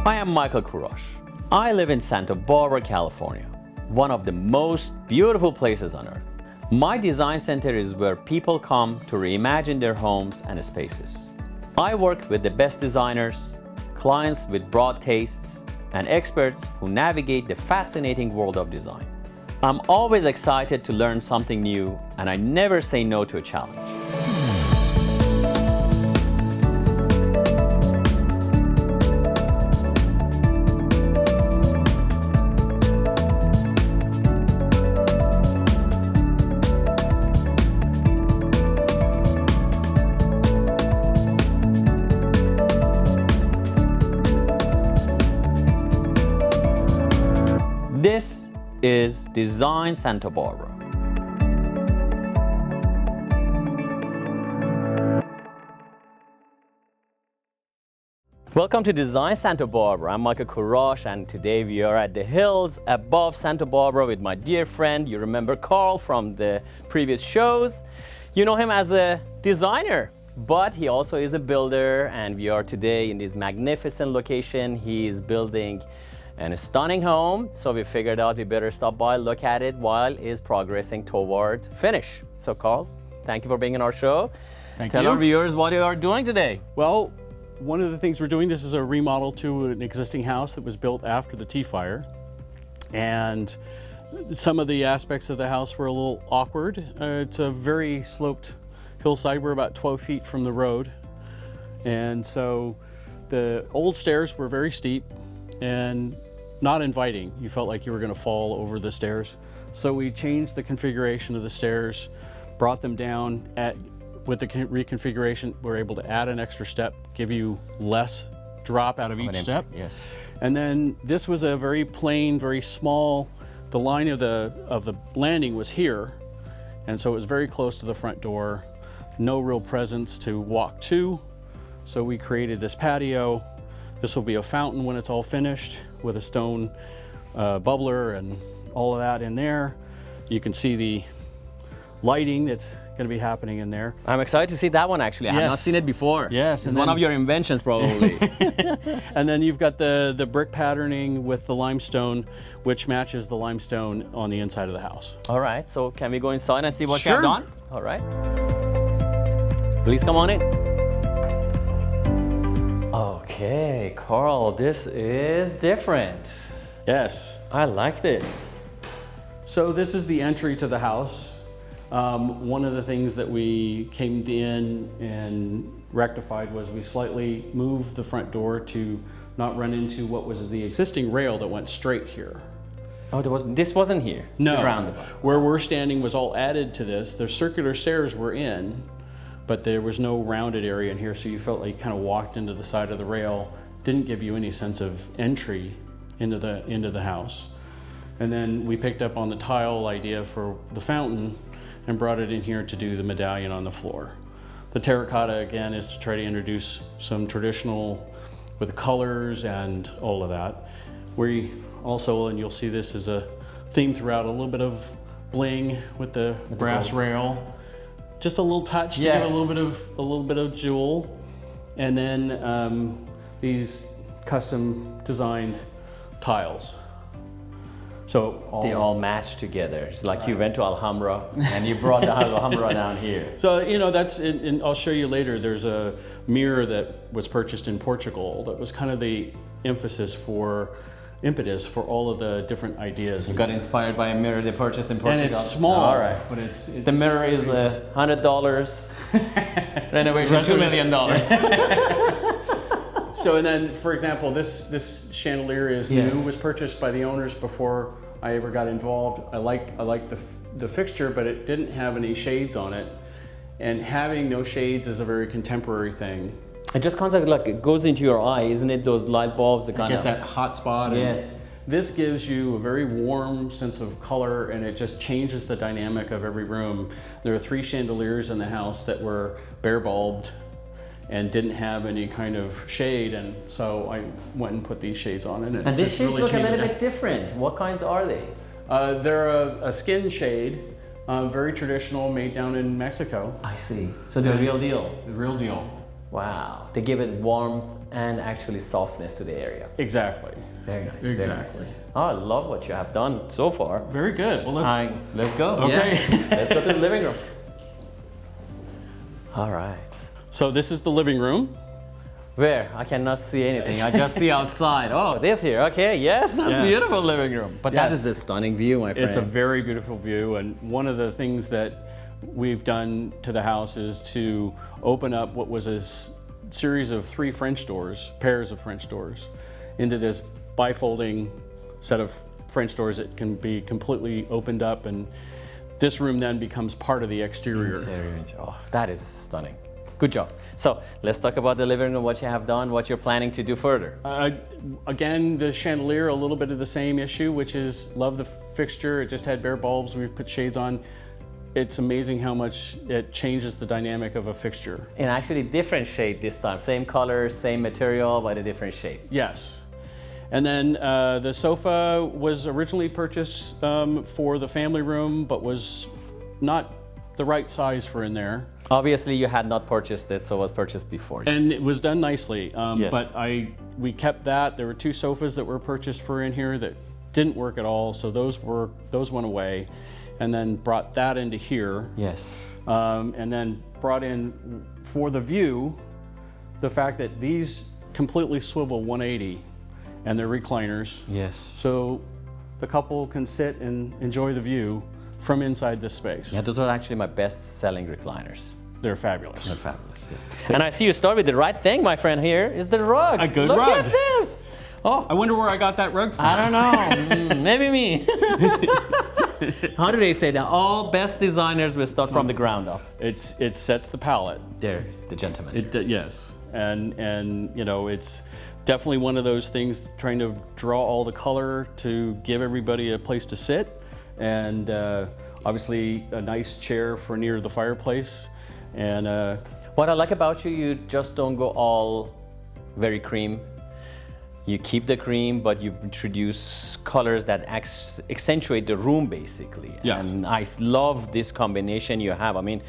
Hi, I'm Michael Kurosh. I live in Santa Barbara, California, one of the most beautiful places on earth. My design center is where people come to reimagine their homes and spaces. I work with the best designers, clients with broad tastes, and experts who navigate the fascinating world of design. I'm always excited to learn something new, and I never say no to a challenge. This is Design Santa Barbara. Welcome to Design Santa Barbara. I'm Michael Kurosh, and today we are at the hills above Santa Barbara with my dear friend. You remember Carl from the previous shows. You know him as a designer, but he also is a builder, and we are today in this magnificent location. He is building a stunning home, so we figured out we better stop by, look at it while it's progressing toward finish. So Carl, thank you for being in our show. Tell our viewers what you are doing today. Well, one of the things we're doing, this is a remodel to an existing house that was built after the T-fire. And some of the aspects of the house were a little awkward. It's a very sloped hillside. We're about 12 feet from the road. And so the old stairs were very steep and not inviting. You felt like you were going to fall over the stairs. So we changed the configuration of the stairs, brought them down. With the reconfiguration, we're able to add an extra step, give you less drop out of each step. Yes. And then this was a very plain, very small. The line of the landing was here, and so it was very close to the front door. No real presence to walk to. So we created this patio. This will be a fountain when it's all finished with a stone bubbler and all of that in there. You can see the lighting that's going to be happening in there. I'm excited to see that one actually. I have not seen it before. Yes. It's one of your inventions probably. And then you've got the brick patterning with the limestone, which matches the limestone on the inside of the house. All right, so can we go inside and see what you Sure. have done? All right. Please come on in. Okay, Carl, this is different. Yes. I like this. So this is the entry to the house. One of the things that we came in and rectified was we slightly moved the front door to not run into what was the existing rail that went straight here. Oh, this wasn't here? No. The roundabout. Where we're standing was all added to this. The circular stairs were in, but there was no rounded area in here, so you felt like you kind of walked into the side of the rail. Didn't give you any sense of entry into the house. And then we picked up on the tile idea for the fountain and brought it in here to do the medallion on the floor. The terracotta, again, is to try to introduce some traditional with colors and all of that. We also, and you'll see this as a theme throughout, a little bit of bling with the brass rail. Just a little touch to give a little bit of jewel. And then these custom designed tiles. So they all match together. It's like you went to Alhambra and you brought the Alhambra down here. So, you know, and I'll show you later, there's a mirror that was purchased in Portugal that was kind of the impetus for all of the different ideas. You got inspired by a mirror they purchased in Portugal? And it's small. All right. But it's the mirror is $100. Renovation $2 million. So, and then, for example, this chandelier is new, was purchased by the owners before I ever got involved. I like the fixture, but it didn't have any shades on it. And having no shades is a very contemporary thing. It just kind of like it goes into your eye, isn't it? Those light bulbs that kind of... It gets that hot spot. Yes. This gives you a very warm sense of color, and it just changes the dynamic of every room. There are 3 chandeliers in the house that were bare bulbed and didn't have any kind of shade, and so I went and put these shades on it. And these shades look a little bit different. What kinds are they? They're a skin shade, very traditional, made down in Mexico. I see. So they're the real deal. The real deal. Wow. They give it warmth and actually softness to the area. Exactly. Very nice. Exactly. Very nice. Oh, I love what you have done so far. Very good. Well, let's go. Okay. Yeah. Let's go to the living room. All right. So this is the living room. Where? I cannot see anything. I just see outside. Oh, this here. Okay, yes, that's beautiful living room. But that is a stunning view, my friend. It's a very beautiful view, and one of the things that we've done to the house is to open up what was a series of 3 French doors, pairs of French doors, into this bifolding set of French doors that can be completely opened up, and this room then becomes part of the exterior. Oh, that is stunning. Good job. So let's talk about the living room, what you have done, what you're planning to do further. Again, the chandelier, a little bit of the same issue, which is love the fixture. It just had bare bulbs. We've put shades on. It's amazing how much it changes the dynamic of a fixture. And actually different shade this time. Same color, same material, but a different shape. Yes. And then the sofa was originally purchased for the family room, but was not the right size for in there. Obviously you had not purchased it, so it was purchased before. And it was done nicely, Yes. but we kept that. There were 2 sofas that were purchased for in here that didn't work at all, so those went away, and then brought that into here. Yes. And then brought in, for the view, the fact that these completely swivel 180, and they're recliners. Yes. So the couple can sit and enjoy the view from inside this space. Yeah, those are actually my best-selling recliners. They're fabulous. They're fabulous, yes. And I see you start with the right thing, my friend. Here is the rug. A good Look rug. at this. Oh, I wonder where I got that rug from. I don't know. Maybe me. How do they say that? All best designers will start from the ground up. It sets the palette. There, the gentleman. Yes, and you know, it's definitely one of those things, trying to draw all the color to give everybody a place to sit, and obviously a nice chair for near the fireplace. And what I like about you, you just don't go all very cream. You keep the cream, but you introduce colors that accentuate the room, basically. Yes. And I love this combination you have. I mean,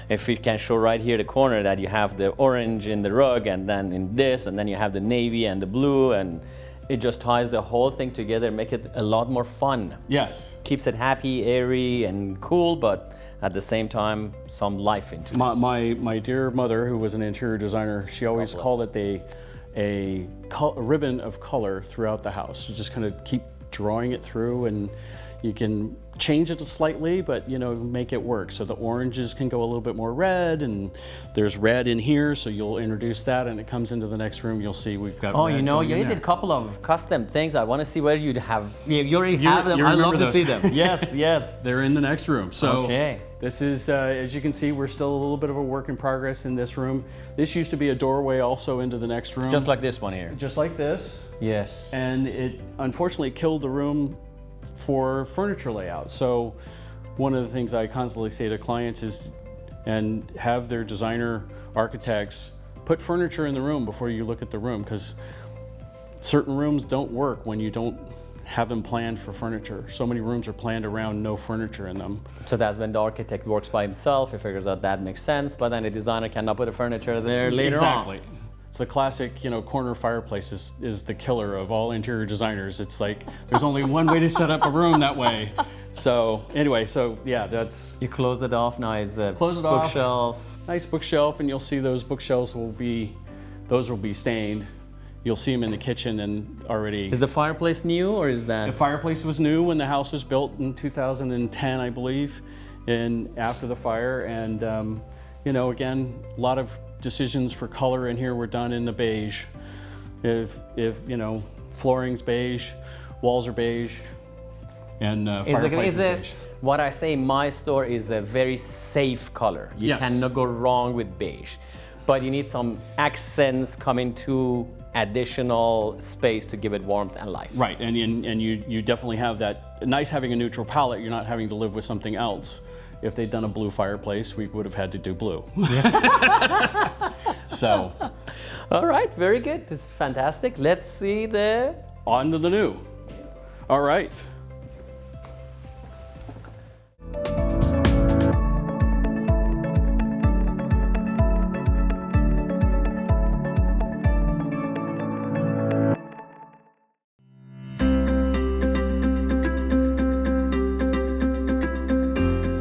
if we can show right here the corner that you have the orange in the rug, and then in this, and then you have the navy and the blue, and it just ties the whole thing together, make it a lot more fun. yes, Keeps it happy, airy, and cool, but at the same time, some life into this. my dear mother, who was an interior designer, she always called it a ribbon of color throughout the house. You just kind of keep drawing it through, and you can change it slightly, but you know, make it work. So the oranges can go a little bit more red, and there's red in here, so you'll introduce that, and it comes into the next room. You'll see we've got. Oh, red you know, going in you there. did a couple of custom things. I want to see whether you'd have. You already have them. you I remember love to those. see them. Yes, yes. They're in the next room. So Okay. this is, as you can see, we're still a little bit of a work in progress in this room. This used to be a doorway also into the next room. Just like this one here. Just like this. Yes. And it unfortunately killed the room for furniture layout. So one of the things I constantly say to clients is, and have their designer architects put furniture in the room before you look at the room, because certain rooms don't work when you don't have them planned for furniture. So many rooms are planned around no furniture in them. So that's when the architect works by himself. He figures out that makes sense, but then the designer cannot put the furniture there later Exactly. on. It's the classic, you know, corner fireplace is the killer of all interior designers. It's like there's only one way to set up a room that way. So anyway, so yeah, that's You close it off. Now it's a Close it off. bookshelf. nice bookshelf, and you'll see those bookshelves will be stained. You'll see them in the kitchen and already. Is the fireplace new, or is that? The fireplace was new when the house was built in 2010, I believe, and after the fire. And you know, again, a lot of decisions for color in here were done in the beige. If you know, flooring's beige, walls are beige, and fireplace is beige. What I say in my store is a very safe color. You Yes. cannot go wrong with beige. But you need some accents coming to additional space to give it warmth and life. Right, and you definitely have that. Nice having a neutral palette. You're not having to live with something else. If they'd done a blue fireplace, we would have had to do blue. So, All right, very good. This is fantastic. Let's see the. on to the new. All right.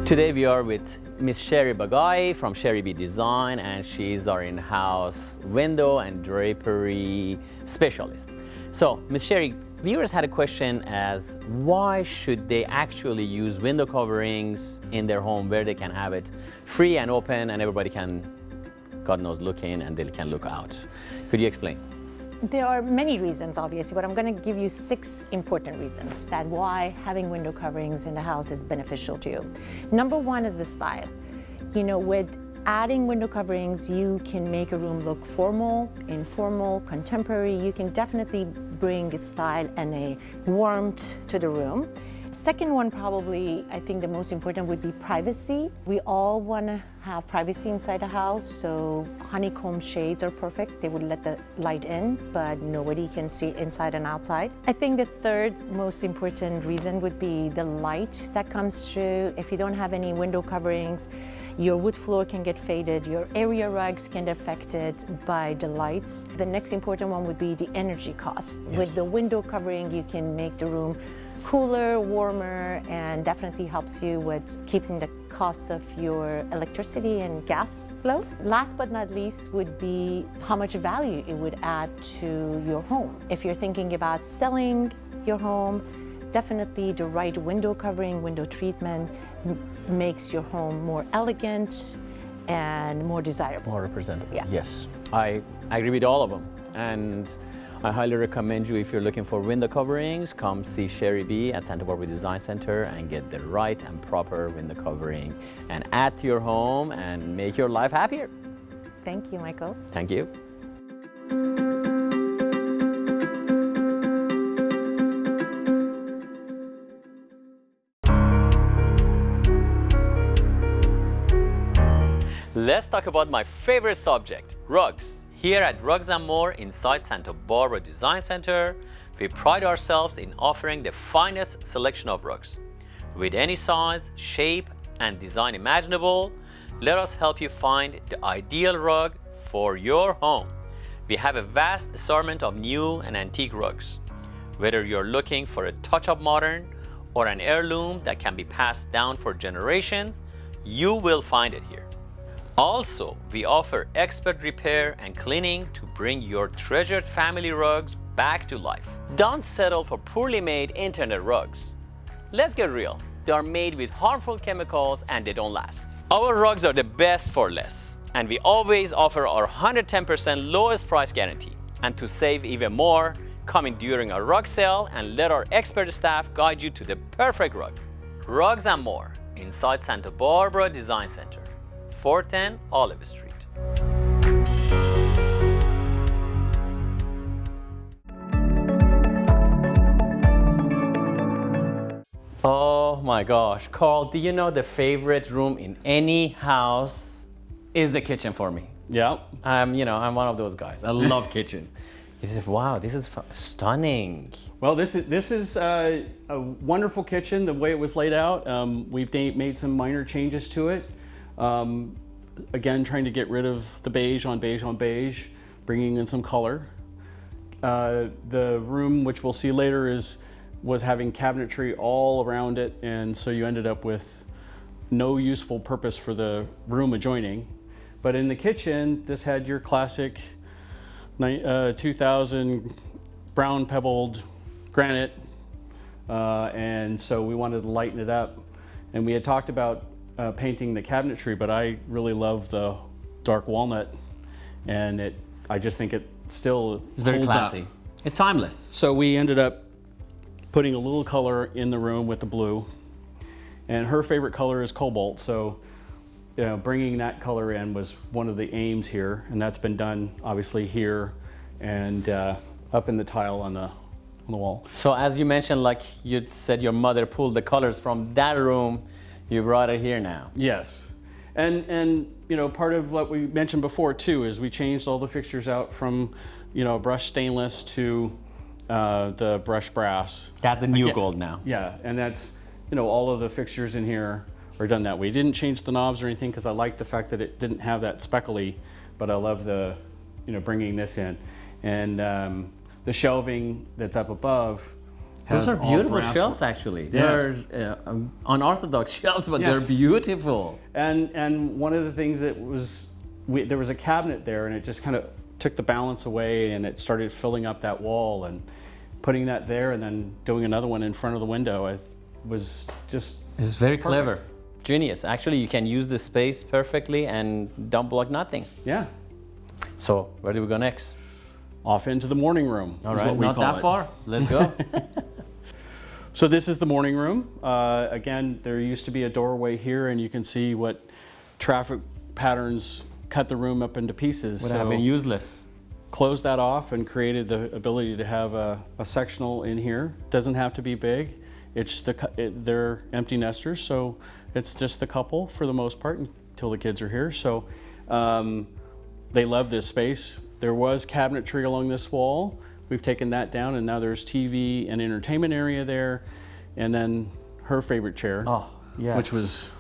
Today we are with Miss Sherry Bagai from Sherry B Design, and she's our in-house window and drapery specialist. So, Miss Sherry, viewers had a question as why should they actually use window coverings in their home where they can have it free and open and everybody can, God knows, look in and they can look out. Could you explain? There are many reasons, obviously, but I'm going to give you 6 important reasons that why having window coverings in the house is beneficial to you. Number 1 is the style. You know, with adding window coverings, you can make a room look formal, informal, contemporary. You can definitely bring a style and a warmth to the room. Second one, probably, I think the most important would be privacy. We all want to have privacy inside the house, so honeycomb shades are perfect. They would let the light in, but nobody can see inside and outside. I think the third most important reason would be the light that comes through. If you don't have any window coverings, your wood floor can get faded, your area rugs can get affected by the lights. The next important one would be the energy cost. Yes. With the window covering, you can make the room cooler, warmer, and definitely helps you with keeping the cost of your electricity and gas low. Last but not least would be how much value it would add to your home. If you're thinking about selling your home, definitely the right window covering, window treatment makes your home more elegant and more desirable. More representable. Yeah. Yes, I agree with all of them. And I highly recommend you, if you're looking for window coverings, come see Sherry B at Santa Barbara Design Center and get the right and proper window covering and add to your home and make your life happier. Thank you, Michael. Thank you. Let's talk about my favorite subject, rugs. Here at Rugs & More inside Santa Barbara Design Center, we pride ourselves in offering the finest selection of rugs. With any size, shape, and design imaginable, let us help you find the ideal rug for your home. We have a vast assortment of new and antique rugs. Whether you're looking for a touch of modern or an heirloom that can be passed down for generations, you will find it here. Also, we offer expert repair and cleaning to bring your treasured family rugs back to life. Don't settle for poorly made internet rugs. Let's get real. They are made with harmful chemicals and they don't last. Our rugs are the best for less, and we always offer our 110% lowest price guarantee. And to save even more, come in during our rug sale and let our expert staff guide you to the perfect rug. Rugs & More inside Santa Barbara Design Center. 410 Olive Street. Oh my gosh, Carl, do you know the favorite room in any house is the kitchen for me? Yeah. I'm one of those guys. I love kitchens. He says, wow, this is stunning. Well, this is a wonderful kitchen, the way it was laid out. We've made some minor changes to it. Again, trying to get rid of the beige on beige, bringing in some color. The room, which we'll see later, was having cabinetry all around it, and so you ended up with no useful purpose for the room adjoining. But in the kitchen, this had your classic 2000 brown pebbled granite, and so we wanted to lighten it up. And we had talked about painting the cabinetry, but I really love the dark walnut, and I just think it still It's very holds classy. up. It's timeless. So we ended up putting a little color in the room with the blue, and her favorite color is cobalt, so bringing that color in was one of the aims here, and that's been done obviously here and up in the tile on the wall. So as you mentioned, like you said, your mother pulled the colors from that room. You brought it here now. Yes, and part of what we mentioned before too is we changed all the fixtures out from brushed stainless to the brushed brass. That's a new gold now. Yeah, and that's all of the fixtures in here are done that way. Didn't change the knobs or anything because I like the fact that it didn't have that speckly, but I love the bringing this in, and the shelving that's up above Those are all beautiful brass- shelves, actually. Yes. They're unorthodox shelves, but Yes. they're beautiful. And one of the things that was, there was a cabinet there, and it just kind of took the balance away, and it started filling up that wall, and putting that there, and then doing another one in front of the window, was just It's very clever. Genius. Actually, you can use the space perfectly and don't block nothing. yeah. So, where do we go next? Off into the morning room. All is right, what we not call that it. far. Let's go. So this is the morning room. Again, there used to be a doorway here, and you can see what traffic patterns cut the room up into pieces. Would have been useless. Closed that off and created the ability to have a sectional in here. Doesn't have to be big. It's they're empty nesters, so it's just the couple for the most part until the kids are here. So they love this space. There was cabinetry along this wall. We've taken that down, and now there's TV and entertainment area there, and then her favorite chair, Oh, yes. which was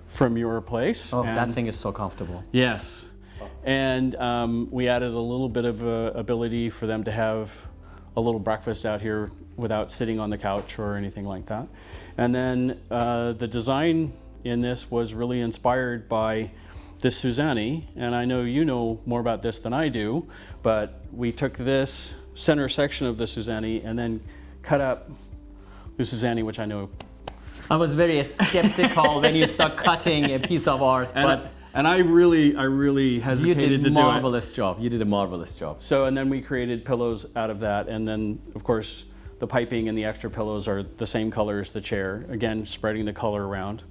from your place. Oh, And- that thing is so comfortable. Yes. And we added a little bit of ability for them to have a little breakfast out here without sitting on the couch or anything like that. And then the design in this was really inspired by this Suzani, and I know you know more about this than I do, but we took this center section of the Suzani and then cut up the Suzani, which I know. I was very skeptical when you start cutting a piece of art, but And I really you hesitated did to a do it. marvelous job. You did a marvelous job. So, and then we created pillows out of that, and then of course the piping and the extra pillows are the same color as the chair, again spreading the color around.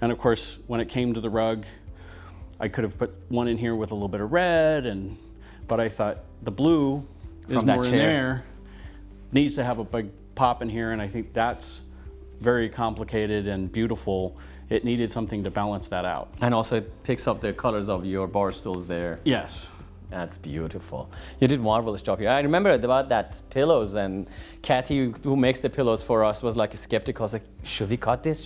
And of course when it came to the rug, I could have put one in here with a little bit of red, but I thought the blue is From that more in chair. there, needs to have a big pop in here, and I think that's very complicated and beautiful. It needed something to balance that out. And also it picks up the colors of your bar stools there. Yes. That's beautiful. You did a marvelous job here. I remember about that pillows, and Kathy, who makes the pillows for us, was like skeptical. I was like, should we cut this?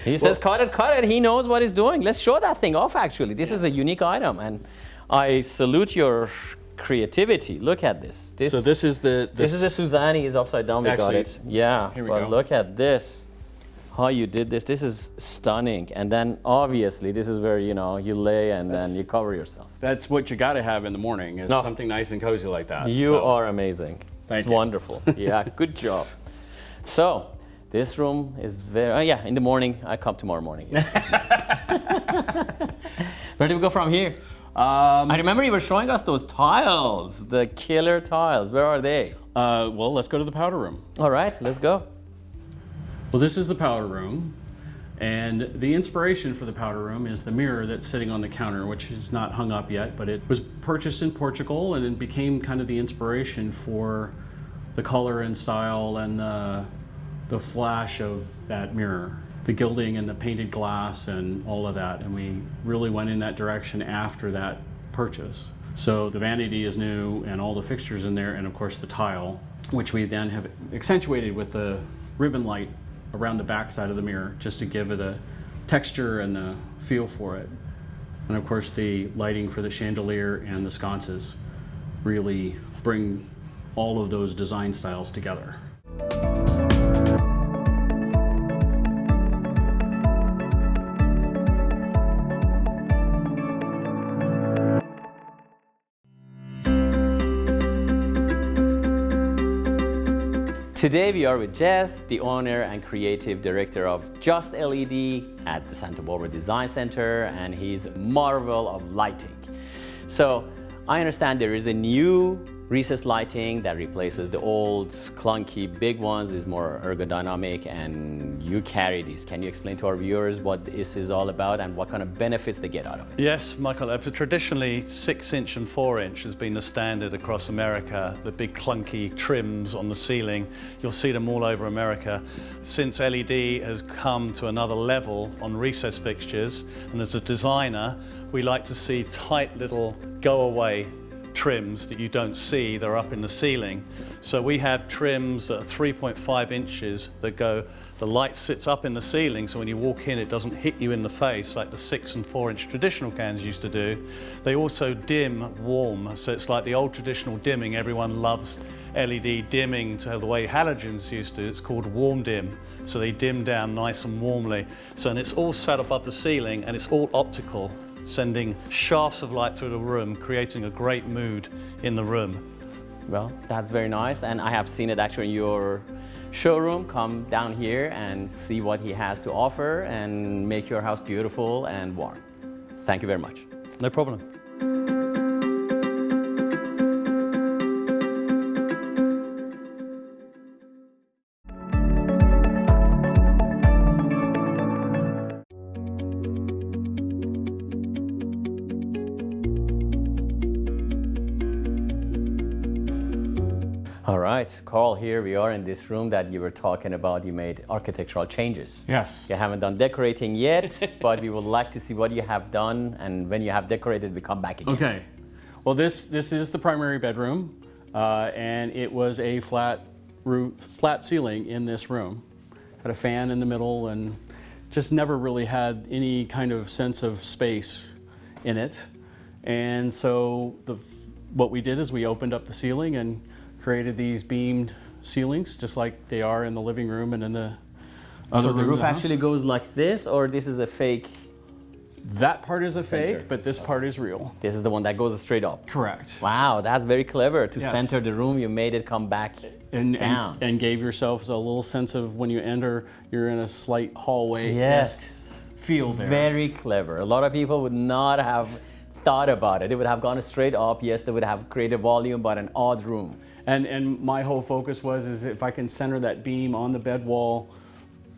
He says, cut it. He knows what he's doing. Let's show that thing off, actually. This is a unique item, and I salute your creativity. Look at this. So this is the This is a Suzani. Is upside down. We got Actually, it. Yeah, here we but go. look at this. How you did this. This is stunning. And then obviously this is where, you lay and then you cover yourself. That's what you got to have in the morning, is No. something nice and cozy like that. You So, are amazing. Thank It's you. wonderful. Yeah, good job. So, this room is very, in the morning. I come tomorrow morning. Yeah, it's nice. Where do we go from here? I remember you were showing us those tiles, the killer tiles. Where are they? well, let's go to the powder room. All right, let's go. Well, this is the powder room, and the inspiration for the powder room is the mirror that's sitting on the counter, which is not hung up yet, but it was purchased in Portugal, and it became kind of the inspiration for the color and style and the flash of that mirror, the gilding and the painted glass and all of that, and we really went in that direction after that purchase. So the vanity is new and all the fixtures in there, and of course the tile, which we then have accentuated with the ribbon light around the back side of the mirror, just to give it a texture and the feel for it. And of course the lighting for the chandelier and the sconces really bring all of those design styles together. Today we are with Jess, the owner and creative director of Just LED at the Santa Barbara Design Center, and he's a marvel of lighting. So I understand there is a new recessed lighting that replaces the old clunky big ones, is more ergodynamic, and you carry these. Can you explain to our viewers what this is all about and what kind of benefits they get out of it? Yes, Michael. Traditionally, 6-inch and 4-inch has been the standard across America. The big clunky trims on the ceiling, you'll see them all over America. Since LED has come to another level on recessed fixtures, and as a designer, we like to see tight little go-away trims that you don't see, they're up in the ceiling. So we have trims that are 3.5 inches that go, the light sits up in the ceiling, so when you walk in it doesn't hit you in the face like the 6 and 4 inch traditional cans used to do. They also dim warm, so it's like the old traditional dimming. Everyone loves LED dimming to the way halogens used to. It's called warm dim, so they dim down nice and warmly. So, and it's all sat above the ceiling and it's all optical, sending shafts of light through the room, creating a great mood in the room. Well, that's very nice, and I have seen it actually in your showroom. Come down here and see what he has to offer and make your house beautiful and warm. Thank you very much. No problem. All right, Carl, here we are in this room that you were talking about. You made architectural changes. Yes. You haven't done decorating yet, but we would like to see what you have done, and when you have decorated, we come back again. Okay. Well, this is the primary bedroom, and it was a flat ceiling in this room. Had a fan in the middle, and just never really had any kind of sense of space in it. And so what we did is we opened up the ceiling and created these beamed ceilings, just like they are in the living room and in the other So the room roof of the house. actually goes like this, or this is a fake? That part is a Center. fake, but this part is real. This is the one that goes straight up. Correct. Wow, that's very clever. To Yes. center the room, you made it come back down. And gave yourself a little sense of when you enter, you're in a slight hallway. Yes. Feel there. Very clever. A lot of people would not have thought about it. They would have gone straight up. Yes, they would have created volume, but an odd room. And my whole focus is if I can center that beam on the bed wall,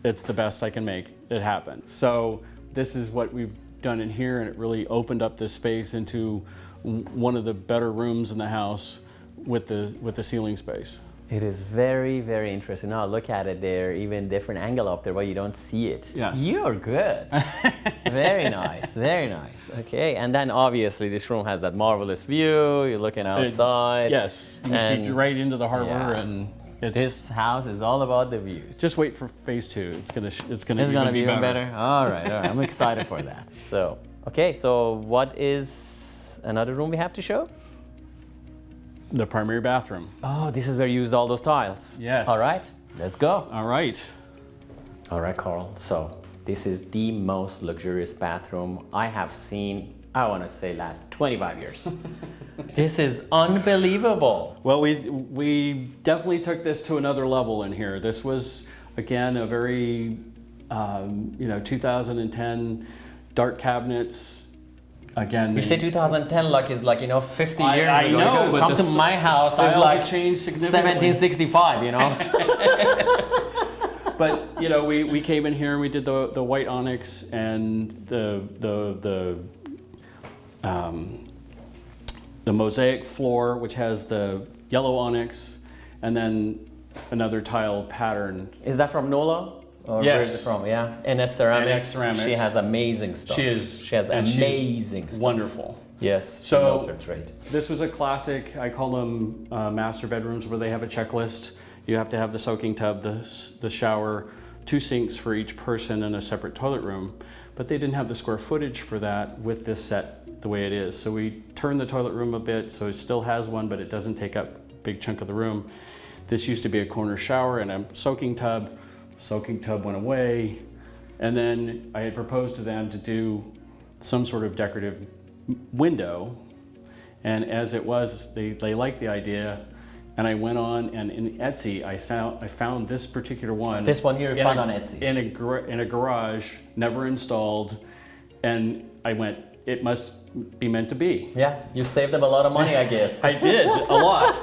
it's the best I can make it happen. So this is what we've done in here, and it really opened up this space into one of the better rooms in the house with the ceiling space. It is very, very interesting. Now look at it there, even different angle up there where you don't see it. Yes. You're good. Very nice, very nice. Okay, and then obviously this room has that marvelous view. You're looking outside. Yes, you can see right into the harbor, Yeah. and it's This house is all about the view. just wait for phase 2. It's gonna It's gonna be even better. All right. I'm excited for that. So, okay, so what is another room we have to show? The primary bathroom. Oh, this is where you used all those tiles. Yes. All right, let's go. All right. All right, Carl. So this is the most luxurious bathroom I have seen, I want to say, last 25 years. This is unbelievable. Well, we definitely took this to another level in here. This was, again, a very, 2010 dark cabinets. Again, You say 2010 like is like, 50 I- years I ago. know, You but come the to my house, it's styles have like changed significantly. 1765, But we came in here and we did the white onyx and the mosaic floor, which has the yellow onyx, and then another tile pattern. Is that from Nola? Or Yes. where is it from? Yeah. NS Ceramics. NS Ceramics. She has amazing stuff. She has amazing stuff. wonderful. Yes. So- she knows her trade. This was a classic. I call them master bedrooms, where they have a checklist. You have to have the soaking tub, the shower, 2 sinks for each person, and a separate toilet room. But they didn't have the square footage for that with this set the way it is. So we turned the toilet room a bit, so it still has one, but it doesn't take up a big chunk of the room. This used to be a corner shower and a soaking tub. Soaking tub went away. And then I had proposed to them to do some sort of decorative window. And as it was, they liked the idea. And I went on, and in Etsy, I found this particular one. This one here you found on Etsy. In a garage, never installed. And I went, it must be meant to be. Yeah, you saved them a lot of money, I guess. I did, a lot.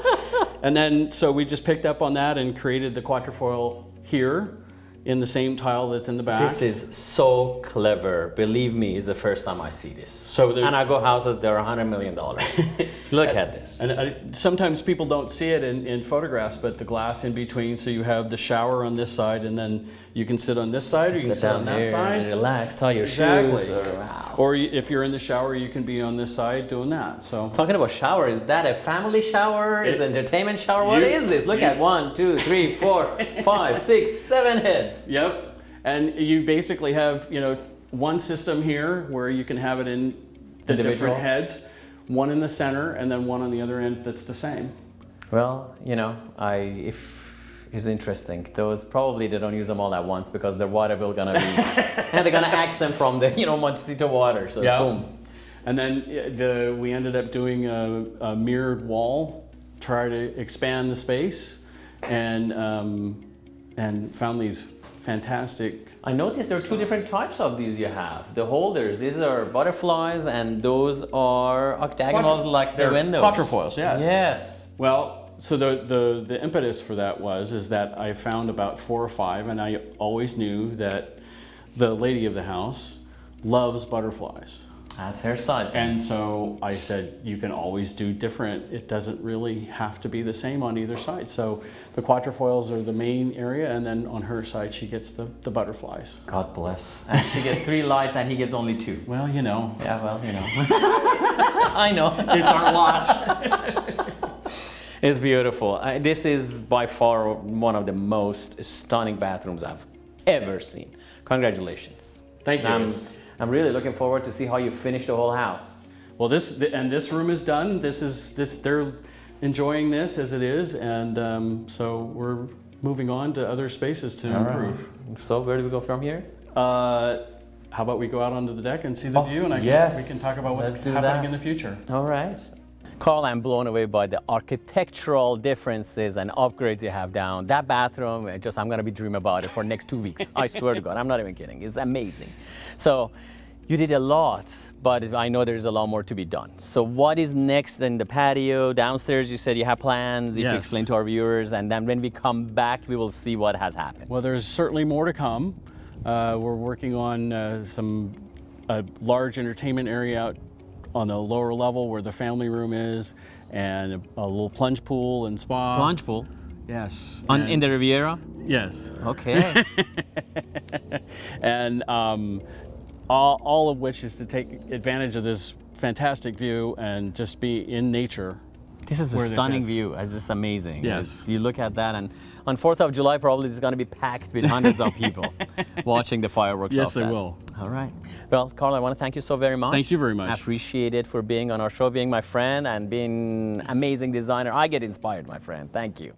And then, so we just picked up on that and created the quatrefoil here. in the same tile that's in the back. This is so clever. Believe me, it's the first time I see this. So and I go houses, they're $100 million. Look at this. And sometimes people don't see it in photographs, but the glass in between, so you have the shower on this side, and then you can sit on this side, or you can sit on that side. Relax, tie your Exactly. shoes. Wow. Or if you're in the shower, you can be on this side doing that. So Talking about shower, is that a family shower? Is it entertainment shower? What is this? Look at 1, 2, 3, 4, 5, 6, 7 heads. Yep. And you basically have, one system here where you can have it in the Individual different heads, one in the center, and then one on the other end that's the same. Well, if it's interesting. Those probably they don't use them all at once because their water bill gonna be, and they're gonna axe them from the Montecito water. So boom. And then we ended up doing a mirrored wall, try to expand the space, and found these fantastic. I noticed there are 2 different types of these you have. The holders, these are butterflies, and those are octagonals like the windows. Quatrefoils, yes. Yes. Well, so the impetus for that is that I found about 4 or 5, and I always knew that the lady of the house loves butterflies. That's her side. And so I said, you can always do different. It doesn't really have to be the same on either side. So the quatrefoils are the main area, and then on her side, she gets the butterflies. God bless. And she gets 3 lights, and he gets only 2. Well, Yeah, well, I know. It's our lot. It's beautiful. This is by far one of the most stunning bathrooms I've ever seen. Congratulations. Thank you. I'm really looking forward to see how you finish the whole house. Well, this room is done. They're enjoying this as it is, and so we're moving on to other spaces to improve. Right. So where do we go from here? How about we go out onto the deck and see the view, and we can talk about what's happening in the future. All right. Carl, I'm blown away by the architectural differences and upgrades you have down. That bathroom, I'm going to be dreaming about it for the next 2 weeks. I swear to God, I'm not even kidding. It's amazing. So you did a lot, but I know there's a lot more to be done. So what is next in the patio? Downstairs, you said you have plans. If you explain to our viewers, and then when we come back, we will see what has happened. Well, there's certainly more to come. We're working on a large entertainment area out on the lower level where the family room is, and a little plunge pool and spa. Plunge pool? Yes. In the Riviera? Yes. Okay. And all of which is to take advantage of this fantastic view and just be in nature. This is a stunning view. It's just amazing. Yes. You look at that, and on 4th of July, probably it's going to be packed with hundreds of people watching the fireworks. Yes, they will. All right. Well, Carl, I want to thank you so very much. Thank you very much. I appreciate it for being on our show, being my friend, and being an amazing designer. I get inspired, my friend. Thank you.